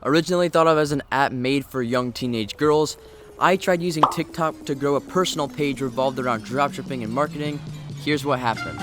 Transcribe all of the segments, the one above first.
Originally thought of as an app made for young teenage girls, I tried using TikTok to grow a personal page revolved around dropshipping and marketing. Here's what happened.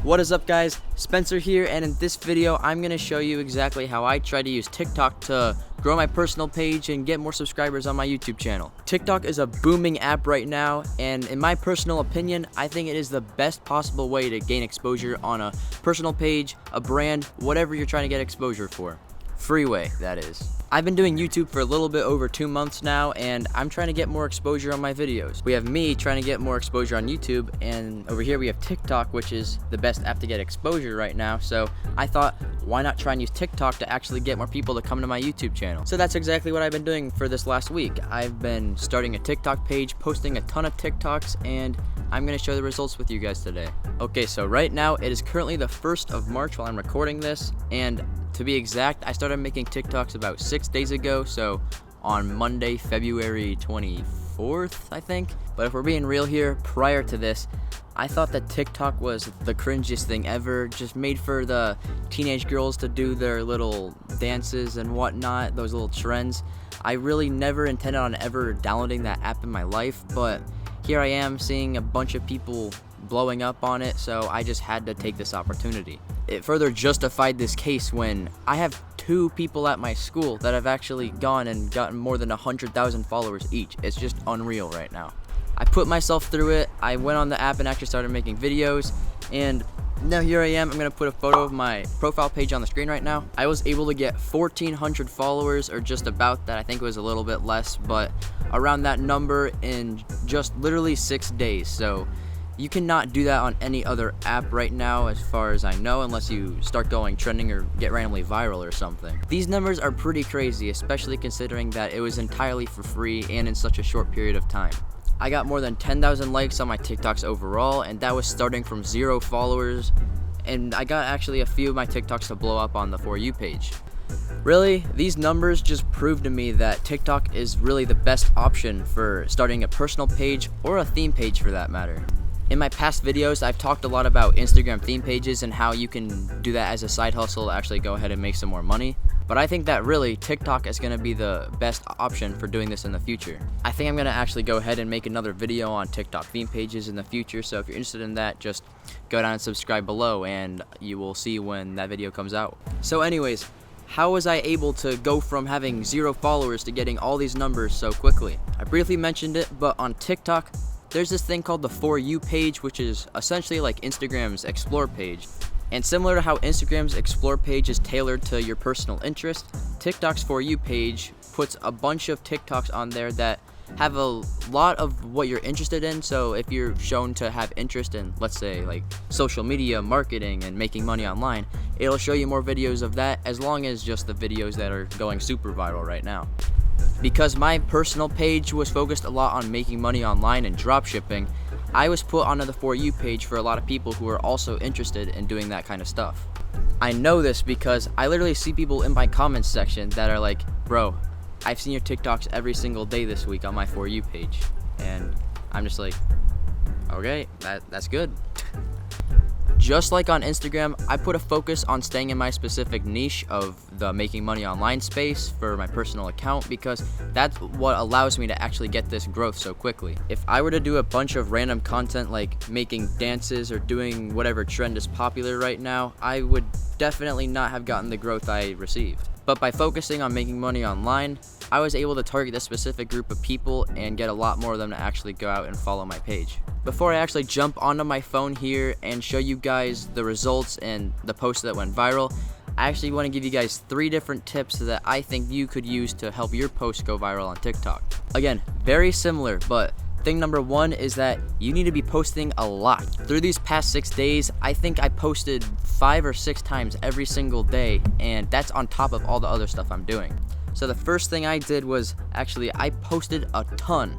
What is up, guys? Spencer here, and in this video I'm going to show you exactly how I try to use TikTok to grow my personal page and get more subscribers on my YouTube channel. TikTok is a booming app right now, and in my personal opinion, I think it is the best possible way to gain exposure on a personal page, a brand, whatever you're trying to get exposure for. Freeway, that is. I've been doing YouTube for a little bit over 2 months now, and I'm trying to get more exposure on my videos. We have me trying to get more exposure on YouTube, and over here we have TikTok, which is the best app to get exposure right now. So I thought, why not try and use TikTok to actually get more people to come to my YouTube channel? So that's exactly what I've been doing for this last week. I've been starting a TikTok page, posting a ton of TikToks, and I'm going to share the results with you guys today. Okay, so right now it is currently the 1st of March while I'm recording this, and to be exact, I started making TikToks about 6 days ago, so on Monday, February 24th, I think. But if we're being real here, prior to this, I thought that TikTok was the cringiest thing ever, just made for the teenage girls to do their little dances and whatnot, those little trends. I really never intended on ever downloading that app in my life, but here I am seeing a bunch of people blowing up on it, so I just had to take this opportunity. It further justified this case when I have 2 people at my school that have actually gone and gotten more than 100,000 followers each. It's just unreal right now. I put myself through it. I went on the app and actually started making videos, and now here I am. I'm gonna put a photo of my profile page on the screen right now. I was able to get 1,400 followers, or just about that. I think it was a little bit less, but around that number in just literally 6 days. So you cannot do that on any other app right now, as far as I know, unless you start going trending or get randomly viral or something. These numbers are pretty crazy, especially considering that it was entirely for free and in such a short period of time. I got more than 10,000 likes on my TikToks overall, and that was starting from 0 followers, and I got actually a few of my TikToks to blow up on the For You page. Really, these numbers just prove to me that TikTok is really the best option for starting a personal page, or a theme page for that matter. In my past videos, I've talked a lot about Instagram theme pages and how you can do that as a side hustle to actually go ahead and make some more money. But I think that really TikTok is going to be the best option for doing this in the future. I think I'm going to actually go ahead and make another video on TikTok theme pages in the future. So if you're interested in that, just go down and subscribe below, and you will see when that video comes out. So anyways, how was I able to go from having 0 followers to getting all these numbers so quickly? I briefly mentioned it, but on TikTok, there's this thing called the For You page, which is essentially like Instagram's Explore page. And similar to how Instagram's Explore page is tailored to your personal interest, TikTok's For You page puts a bunch of TikToks on there that have a lot of what you're interested in. So if you're shown to have interest in, let's say, like social media, marketing, and making money online, it'll show you more videos of that, as long as just the videos that are going super viral right now. Because my personal page was focused a lot on making money online and dropshipping, I was put onto the For You page for a lot of people who are also interested in doing that kind of stuff. I know this because I literally see people in my comments section that are like, bro, I've seen your TikToks every single day this week on my For You page. And I'm just like, okay, that's good. Just like on Instagram, I put a focus on staying in my specific niche of the making money online space for my personal account, because that's what allows me to actually get this growth so quickly. If I were to do a bunch of random content like making dances or doing whatever trend is popular right now, I would definitely not have gotten the growth I received. But by focusing on making money online, I was able to target this specific group of people and get a lot more of them to actually go out and follow my page. Before I actually jump onto my phone here and show you guys the results and the posts that went viral, I actually want to give you guys 3 different tips that I think you could use to help your post go viral on TikTok. Again, very similar, but thing number 1 is that you need to be posting a lot. Through these past 6 days, I think I posted 5 or 6 times every single day, and that's on top of all the other stuff I'm doing. So the first thing I did was actually I posted a ton.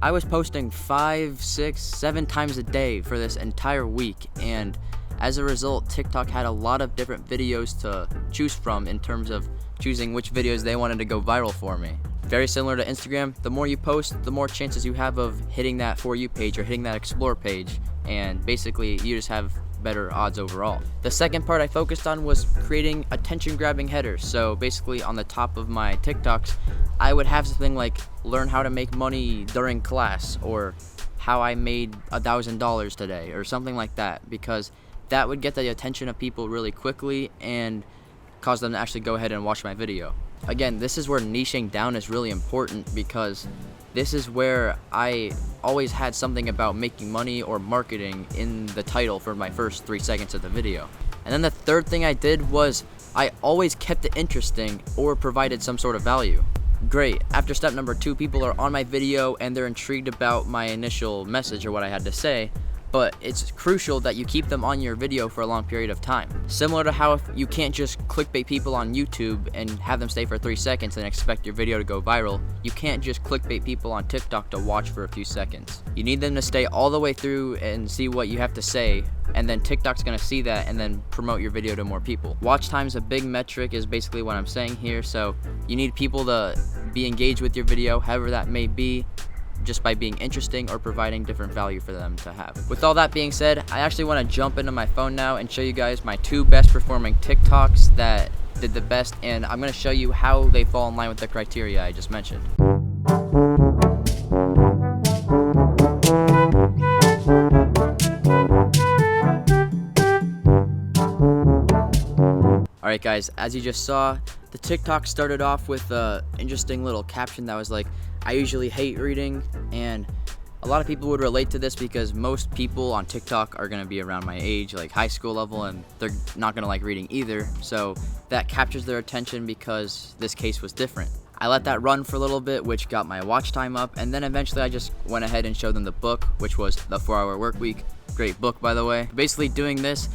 I was posting 5, 6, 7 times a day for this entire week, and as a result, TikTok had a lot of different videos to choose from in terms of choosing which videos they wanted to go viral for me. Very similar to Instagram, the more you post, the more chances you have of hitting that For You page or hitting that Explore page, and basically you just have better odds overall. The second part I focused on was creating attention grabbing headers. So basically on the top of my TikToks, I would have something like learn how to make money during class, or how I made $1,000 today, or something like that, because that would get the attention of people really quickly and cause them to actually go ahead and watch my video. Again, this is where niching down is really important, because this is where I always had something about making money or marketing in the title for my first 3 seconds of the video. And then the third thing I did was I always kept it interesting or provided some sort of value. Great, after step number 2, people are on my video and they're intrigued about my initial message or what I had to say, but it's crucial that you keep them on your video for a long period of time. Similar to how if you can't just clickbait people on YouTube and have them stay for 3 seconds and expect your video to go viral, you can't just clickbait people on TikTok to watch for a few seconds. You need them to stay all the way through and see what you have to say, and then TikTok's gonna see that and then promote your video to more people. Watch time's a big metric is basically what I'm saying here, so you need people to be engaged with your video, however that may be, just by being interesting or providing different value for them to have. With all that being said, I actually want to jump into my phone now and show you guys my 2 best performing TikToks that did the best, and I'm going to show you how they fall in line with the criteria I just mentioned. Alright guys, as you just saw, the TikTok started off with an interesting little caption that was like, I usually hate reading, and a lot of people would relate to this because most people on TikTok are going to be around my age, like high school level, and they're not going to like reading either, so that captures their attention because this case was different. I let that run for a little bit, which got my watch time up, and then eventually I just went ahead and showed them the book, which was The 4-Hour Workweek. Great book, by the way. Basically doing this,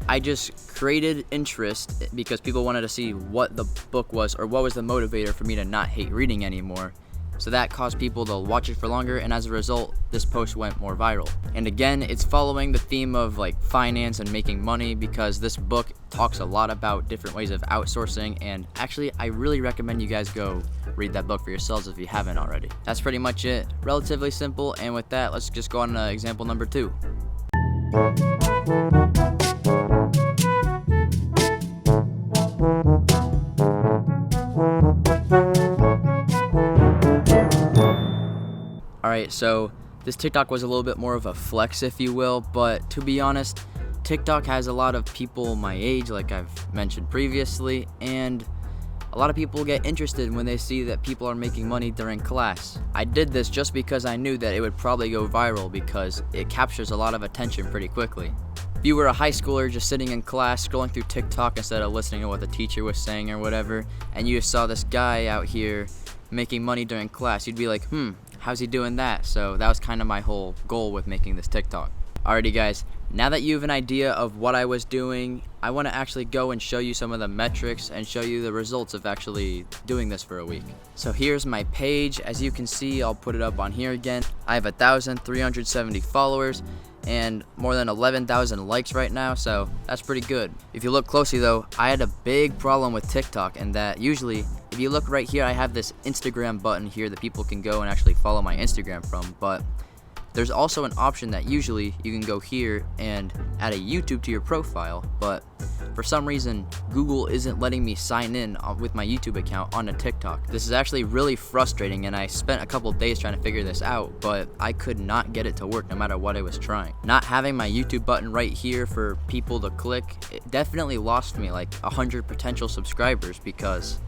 I just created interest because people wanted to see what the book was or what was the motivator for me to not hate reading anymore. So that caused people to watch it for longer, and as a result, this post went more viral. And again, it's following the theme of like finance and making money, because this book talks a lot about different ways of outsourcing, and actually I really recommend you guys go read that book for yourselves if you haven't already. That's pretty much it. Relatively simple, and with that, let's just go on to example number 2. Alright, so this TikTok was a little bit more of a flex, if you will, but to be honest, TikTok has a lot of people my age, like I've mentioned previously, and a lot of people get interested when they see that people are making money during class. I did this just because I knew that it would probably go viral because it captures a lot of attention pretty quickly. If you were a high schooler just sitting in class scrolling through TikTok instead of listening to what the teacher was saying or whatever, and you saw this guy out here making money during class, you'd be like, how's he doing that? So that was kind of my whole goal with making this TikTok. Alrighty guys, now that you have an idea of what I was doing, I want to actually go and show you some of the metrics and show you the results of actually doing this for a week. So here's my page. As you can see, I'll put it up on here again. I have 1,370 followers and more than 11,000 likes right now, so that's pretty good. If you look closely though, I had a big problem with TikTok, and that usually, if you look right here, I have this Instagram button here that people can go and actually follow my Instagram from, but there's also an option that usually you can go here and add a YouTube to your profile, but for some reason, Google isn't letting me sign in with my YouTube account onto TikTok. This is actually really frustrating, and I spent a couple days trying to figure this out, but I could not get it to work no matter what I was trying. Not having my YouTube button right here for people to click, it definitely lost me like 100 potential subscribers, because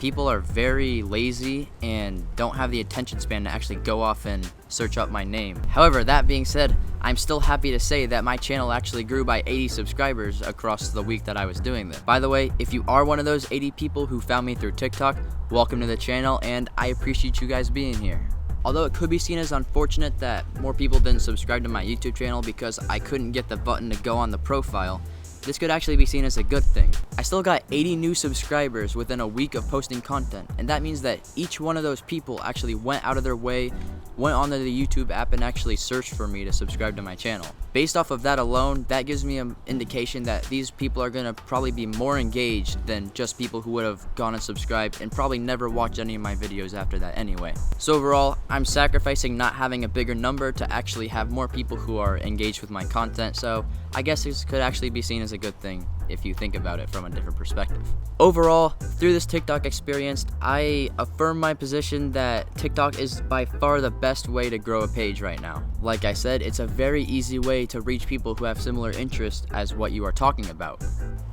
people are very lazy and don't have the attention span to actually go off and search up my name. However, that being said, I'm still happy to say that my channel actually grew by 80 subscribers across the week that I was doing this. By the way, if you are one of those 80 people who found me through TikTok, welcome to the channel, and I appreciate you guys being here. Although it could be seen as unfortunate that more people didn't subscribe to my YouTube channel because I couldn't get the button to go on the profile, this could actually be seen as a good thing. I still got 80 new subscribers within a week of posting content, and that means that each one of those people actually went out of their way went onto the YouTube app and actually searched for me to subscribe to my channel. Based off of that alone, that gives me an indication that these people are going to probably be more engaged than just people who would have gone and subscribed and probably never watched any of my videos after that anyway. So overall, I'm sacrificing not having a bigger number to actually have more people who are engaged with my content, so I guess this could actually be seen as a good thing if you think about it from a different perspective. Overall, through this TikTok experience, I affirm my position that TikTok is by far the best way to grow a page right now. Like I said, it's a very easy way to reach people who have similar interests as what you are talking about.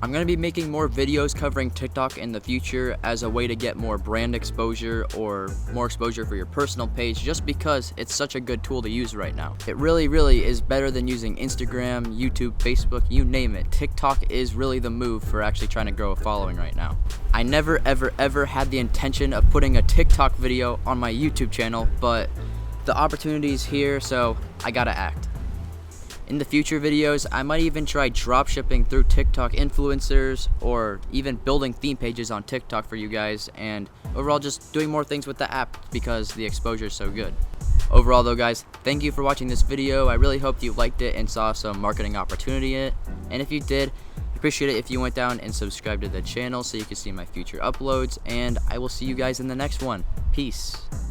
I'm going to be making more videos covering TikTok in the future as a way to get more brand exposure or more exposure for your personal page, just because it's such a good tool to use right now. It really is better than using Instagram, YouTube, Facebook, you name it. TikTok is really the move for actually trying to grow a following right now. I never ever had the intention of putting a TikTok video on my YouTube channel, but the opportunity is here, so I gotta act. In the future videos, I might even try dropshipping through TikTok influencers or even building theme pages on TikTok for you guys, and overall just doing more things with the app because the exposure is so good. Overall though guys, thank you for watching this video. I really hope you liked it and saw some marketing opportunity in it, and if you did, I appreciate it if you went down and subscribed to the channel so you can see my future uploads, and I will see you guys in the next one. Peace.